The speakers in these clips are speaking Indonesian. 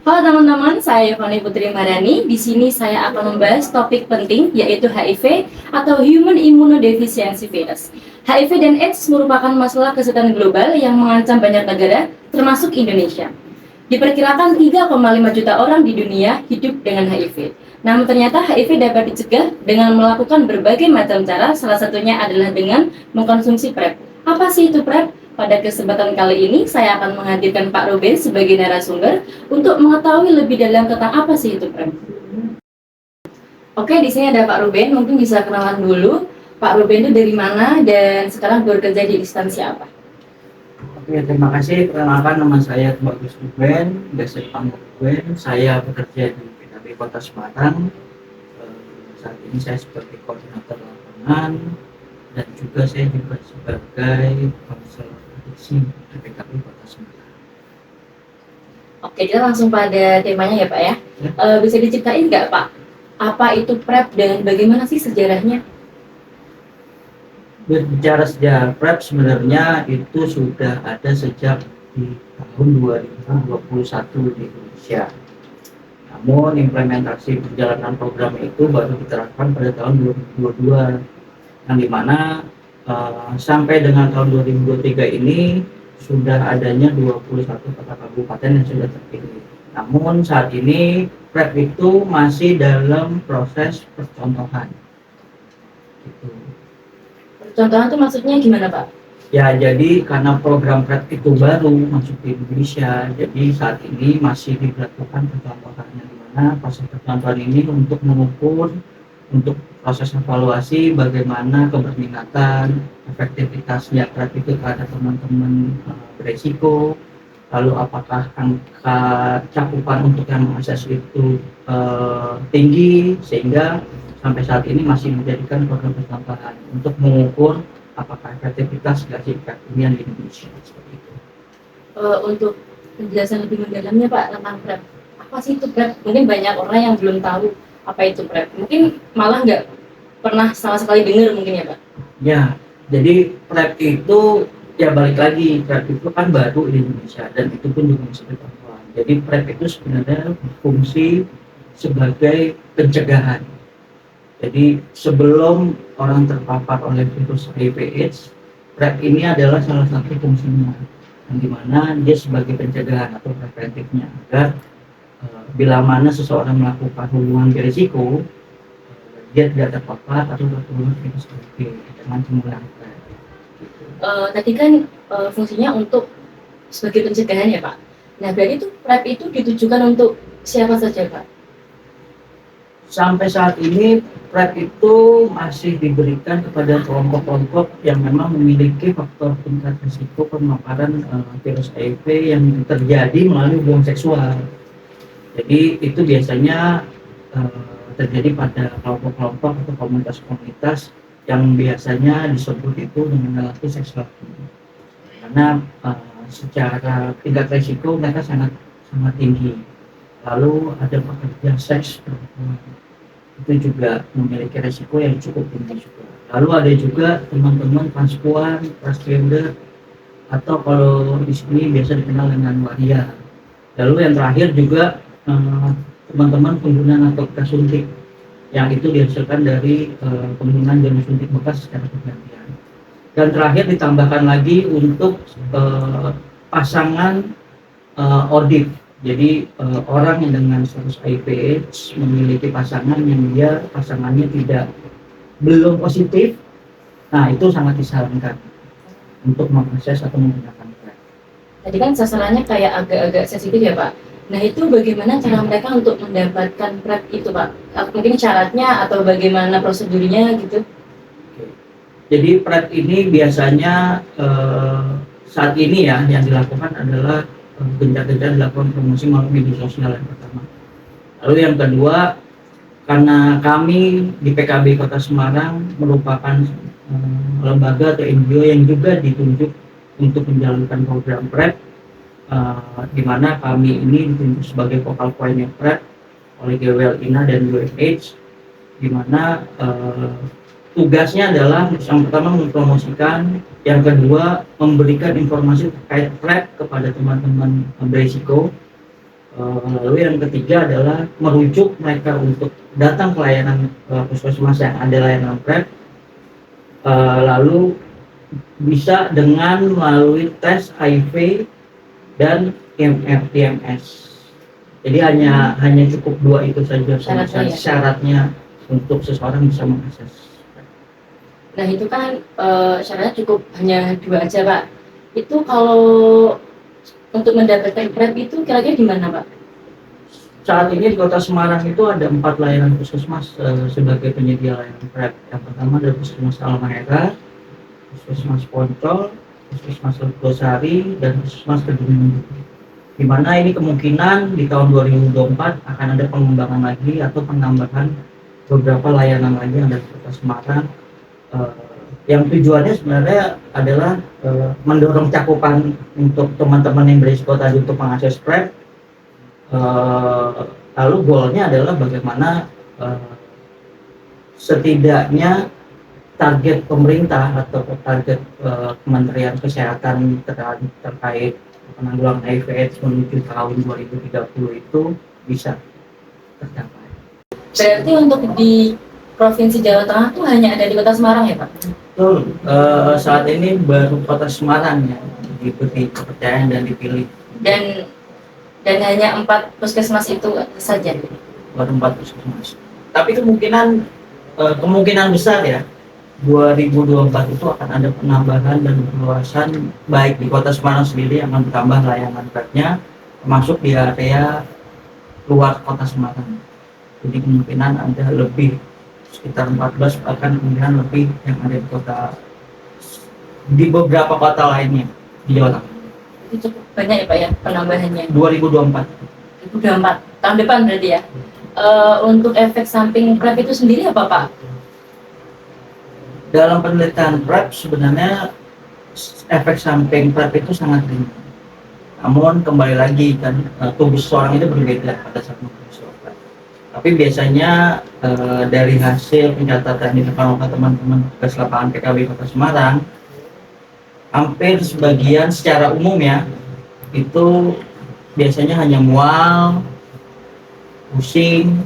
Halo teman-teman, saya Fani Putri Marani. Di sini saya akan membahas topik penting yaitu HIV atau Human Immunodeficiency Virus. HIV dan AIDS merupakan masalah kesehatan global yang mengancam banyak negara, termasuk Indonesia. Diperkirakan 3,5 juta orang di dunia hidup dengan HIV. Namun ternyata HIV dapat dicegah dengan melakukan berbagai macam cara, salah satunya adalah dengan mengkonsumsi PrEP. Apa sih itu PrEP? Pada kesempatan kali ini, saya akan menghadirkan Pak Ruben sebagai narasumber untuk mengetahui lebih dalam tentang apa sih itu PrEP. Oke, di sini ada Pak Ruben, mungkin bisa kenalan dulu. Pak Ruben itu dari mana dan sekarang bekerja di instansi apa? Oke, terima kasih. Perkenalkan, nama saya Bagus Ruben, biasa dipanggil Ruben. Saya bekerja di PKB Kota Semarang. Saat ini saya sebagai koordinator lapangan dan juga saya juga sebagai konselor adiksi di PKB Kota Semarang. Oke, kita langsung pada temanya ya Pak ya. Bisa diceritain nggak Pak, apa itu PrEP dan bagaimana sih sejarahnya? Berbicara sejarah PrEP, sebenarnya itu sudah ada sejak di tahun 2021 di Indonesia. Namun implementasi perjalanan program itu baru diterapkan pada tahun 2022, yang dimana sampai dengan tahun 2023 ini sudah adanya 21 kota kabupaten yang sudah terpilih. Namun saat ini PrEP itu masih dalam proses percontohan. Gitu. Contohnya itu maksudnya gimana Pak? Ya, jadi karena program PrEP itu baru masuk di Indonesia, jadi saat ini masih dilakukan percontohannya, di mana proses percontohan ini untuk mengukur, untuk proses evaluasi bagaimana keberminatan, efektivitasnya PrEP itu terhadap teman-teman beresiko, lalu apakah angka cakupan untuk yang mengakses itu tinggi, sehingga sampai saat ini masih menjadikan program percontohan untuk mengukur apakah efektivitas dari PrEP ini di Indonesia seperti itu. Untuk penjelasan lebih mendalamnya Pak tentang PrEP, apa sih itu PrEP? Mungkin banyak orang yang belum tahu apa itu PrEP. Mungkin malah nggak pernah sama sekali dengar mungkin ya Pak. Ya, jadi PrEP itu ya balik lagi, PrEP itu kan baru di Indonesia dan itu pun juga masih berkembang. Jadi PrEP itu sebenarnya berfungsi sebagai pencegahan. Jadi sebelum orang terpapar oleh virus HIV/AIDS, PrEP ini adalah salah satu fungsinya, yang dimana dia sebagai pencegahan atau preventifnya agar bila mana seseorang melakukan hubungan berisiko, dia tidak terpapar atau tertular virus HIV dengan menggunakan PrEP. Tadi kan fungsinya untuk sebagai pencegahan ya Pak. Nah berarti itu PrEP itu ditujukan untuk siapa saja Pak? Sampai saat ini PrEP itu masih diberikan kepada kelompok-kelompok yang memang memiliki faktor tingkat risiko pemaparan virus HIV yang terjadi melalui hubungan seksual. Jadi itu biasanya terjadi pada kelompok-kelompok atau komunitas-komunitas yang biasanya disebut itu dengan lelaki seksual. Karena secara tingkat risiko mereka sangat tinggi. Lalu ada pekerja seks perempuan, itu juga memiliki resiko yang cukup tinggi juga. Lalu ada juga teman-teman transpuan, transgender, atau kalau di sini biasa dikenal dengan waria. Lalu yang terakhir juga teman-teman pengguna narkotika suntik, yang itu dihasilkan dari penggunaan jarum suntik bekas secara bergantian. Dan terakhir ditambahkan lagi untuk pasangan ODIP. Jadi orang yang dengan status HIV/AIDS memiliki pasangan yang pasangannya belum positif, nah itu sangat disarankan untuk mengakses atau menggunakan PrEP. Tadi kan sasarannya kayak agak-agak sensitif ya Pak. Nah itu bagaimana cara mereka untuk mendapatkan PrEP itu Pak? Mungkin syaratnya atau bagaimana prosedurnya gitu? Jadi PrEP ini biasanya saat ini ya yang dilakukan adalah gencar-gencar dilakukan promosi melalui media sosial yang pertama. Lalu yang kedua, karena kami di PKB Kota Semarang merupakan lembaga atau NGO yang juga ditunjuk untuk menjalankan program PrEP, di mana kami ini ditunjuk sebagai focal point PrEP oleh GWL-INA dan UNH, di mana tugasnya adalah yang pertama mempromosikan, yang kedua memberikan informasi terkait PrEP kepada teman-teman berisiko, Lalu yang ketiga adalah merujuk mereka untuk datang ke layanan puskesmas yang ada layanan PrEP, lalu bisa dengan melalui tes HIV dan TMS. Jadi hanya cukup dua itu saja syaratnya untuk seseorang bisa mengakses. Nah itu kan syaratnya cukup hanya dua aja Pak. Itu kalau untuk mendapatkan PrEP itu kira-kira gimana Pak? Saat ini di Kota Semarang itu ada 4 layanan puskesmas sebagai penyedia layanan PrEP. Yang pertama adalah Puskesmas Halmahera, Puskesmas Poncol, Puskesmas Legosari, dan Puskesmas Kedung. Di mana ini kemungkinan di tahun 2024 akan ada pengembangan lagi atau penambahan beberapa layanan lagi yang ada di Kota Semarang. Yang tujuannya sebenarnya adalah mendorong cakupan untuk teman-teman yang berisiko tadi untuk mengakses PrEP. Lalu goalnya adalah bagaimana setidaknya target pemerintah atau target Kementerian Kesehatan terkait penanggulangan HIV/AIDS menuju tahun 2030 itu bisa tercapai. Berarti untuk di Provinsi Jawa Tengah tuh hanya ada di Kota Semarang ya Pak? Betul, saat ini baru Kota Semarang yang diberi kepercayaan dan dipilih. Dan hanya 4 puskesmas itu saja? Baru 4 puskesmas. Tapi kemungkinan besar ya, 2024 itu akan ada penambahan dan perluasan baik di Kota Semarang sendiri yang akan bertambah layanan PrEP-nya, termasuk di area luar Kota Semarang. Jadi kemungkinan ada lebih sekitar 14 bahkan kemungkinan lebih yang ada di beberapa kota lainnya di Jawa Tengah. Itu cukup banyak ya Pak ya penambahannya? 2024. 2024 tahun depan berarti ya. Untuk efek samping PrEP itu sendiri apa Pak? Dalam penelitian PrEP sebenarnya efek samping PrEP itu sangat ringan. Namun kembali lagi kan tubuh seseorang itu berbeda pada saat mengkonsumsi obat. Tapi biasanya dari hasil pencatatan di depan teman-teman tugas lapangan PKB Kota Semarang, hampir sebagian secara umum ya itu biasanya hanya mual, pusing,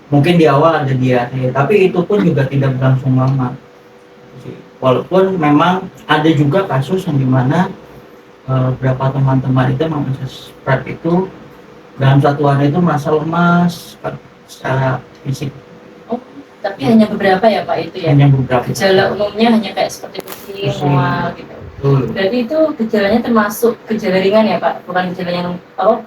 mungkin di awal ada diare, tapi itu pun juga tidak berlangsung lama. Walaupun memang ada juga kasus yang dimana beberapa teman-teman itu mengakses PrEP itu dalam satu hari itu merasa lemas secara fisik. Oh, tapi hanya beberapa ya Pak itu ya? Hanya beberapa. Gejala umumnya hanya kayak seperti pusing, mual gitu. Berarti itu gejalanya termasuk gejala ringan ya Pak? Bukan gejala yang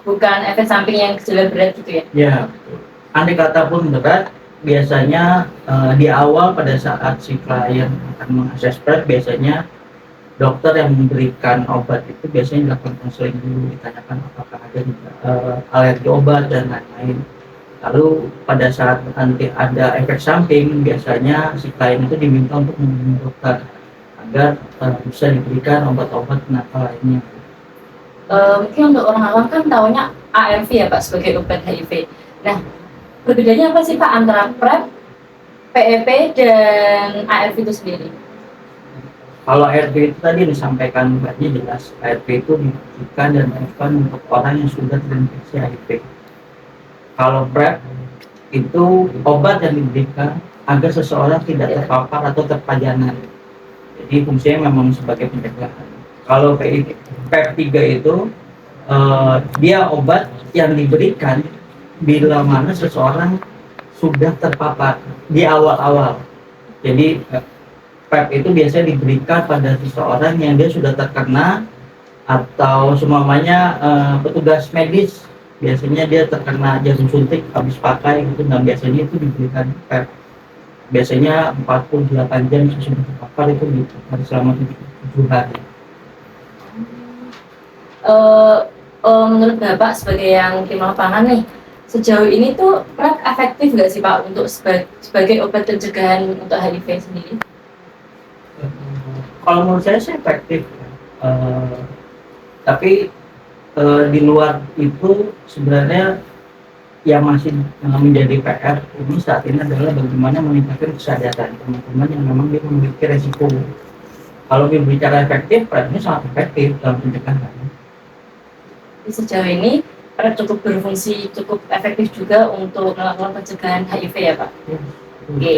bukan efek samping yang gejala berat gitu ya? Ya, betul. Andai kata pun berat, biasanya di awal pada saat si klien akan mengakses PrEP, biasanya dokter yang memberikan obat itu biasanya dilakukan konseling dulu, ditanyakan apakah ada alergi obat dan lain-lain. Lalu pada saat nanti ada efek samping, biasanya si klien itu diminta untuk menghubungi dokter agar bisa diberikan obat-obat penata lainnya. Mungkin untuk orang awam kan taunya ARV ya Pak sebagai obat HIV. Nah, perbedaannya apa sih Pak antara PrEP, PEP, dan ARV itu sendiri? Kalau ARV itu tadi disampaikan Mbaknya jelas, ARV itu diberikan dan dilakukan untuk orang yang sudah terinfeksi HIV. Kalau PrEP itu obat yang diberikan agar seseorang tidak terpapar atau terpajanan. Jadi fungsinya memang sebagai pencegahan. Kalau PEP3 itu dia obat yang diberikan bila mana seseorang sudah terpapar di awal-awal. Jadi PrEP itu biasanya diberikan pada seseorang yang dia sudah terkena atau semuanya petugas medis, biasanya dia terkena jarum suntik habis pakai gitu, dan biasanya itu diberikan PrEP. Biasanya 48 jam sesudah terpapar itu harus selama 7 hari. Menurut Bapak sebagai yang tim lapangan nih, sejauh ini tuh PrEP efektif nggak sih Pak untuk sebagai obat pencegahan untuk HIV sendiri? Kalau menurut saya sih efektif, tapi di luar itu sebenarnya yang masih menjadi PR ini saat ini adalah bagaimana meningkatkan kesadaran teman-teman yang memang dia memiliki resiko. Kalau berbicara efektif, PrEP ini sangat efektif dalam pencegahan. Sejauh ini PrEP cukup berfungsi, cukup efektif juga untuk melakukan pencegahan HIV ya Pak. Ya. Oke,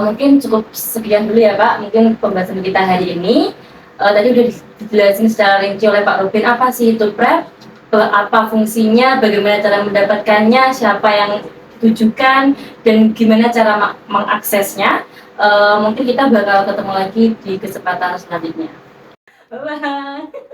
mungkin cukup sekian dulu ya Pak. Mungkin pembahasan kita hari ini tadi udah dijelasin secara rinci oleh Pak Rubin apa sih itu PrEP, apa fungsinya, bagaimana cara mendapatkannya, siapa yang ditujukan, dan gimana cara mengaksesnya. Mungkin kita bakal ketemu lagi di kesempatan selanjutnya. Bye-bye.